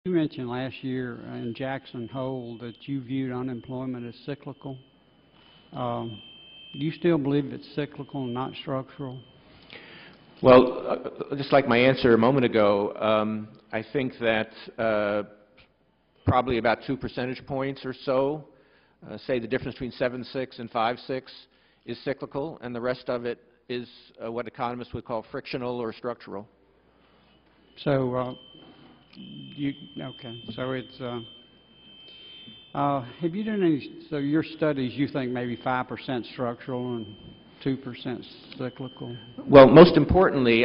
You mentioned last year in Jackson Hole that you viewed unemployment as cyclical. Do you still believe it's cyclical and not structural? Well, just like my answer a moment ago, I think that probably about 2 percentage points or so, say the difference between 7.6 and 5.6 is cyclical, and the rest of it is what economists would call frictional or structural. So, so it's, have you done any, so your studies, you think maybe 5% structural and 2% cyclical? Well, most importantly,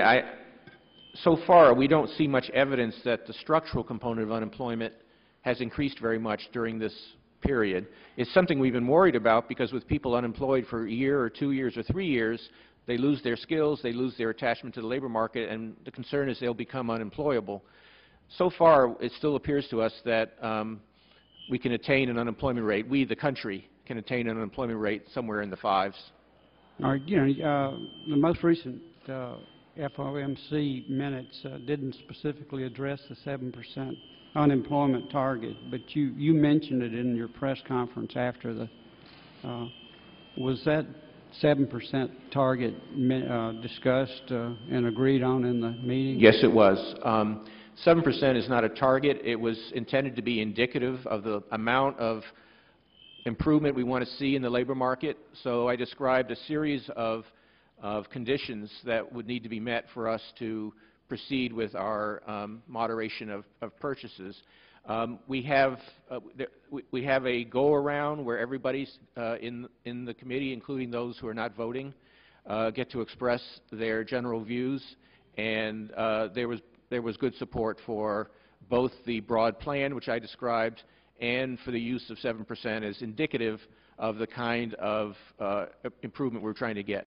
so far we don't see much evidence that the structural component of unemployment has increased very much during this period. It's something we've been worried about because with people unemployed for a year or 2 years or 3 years, they lose their skills, they lose their attachment to the labor market, and the concern is they'll become unemployable. So far, it still appears to us that we can attain an unemployment rate, we, the country, can attain an unemployment rate somewhere in the 5s. All right, you know, the most recent FOMC minutes didn't specifically address the 7% unemployment target, but you mentioned it in your press conference after the, was that 7% target discussed and agreed on in the meeting? Yes, it was. 7% is not a target. It was intended to be indicative of the amount of improvement we want to see in the labor market. So I described a series of conditions that would need to be met for us to proceed with our moderation of purchases. We have a go-around where everybody's in the committee, including those who are not voting, get to express their general views, and there was good support for both the broad plan, which I described, and for the use of 7% as indicative of the kind of improvement we're trying to get.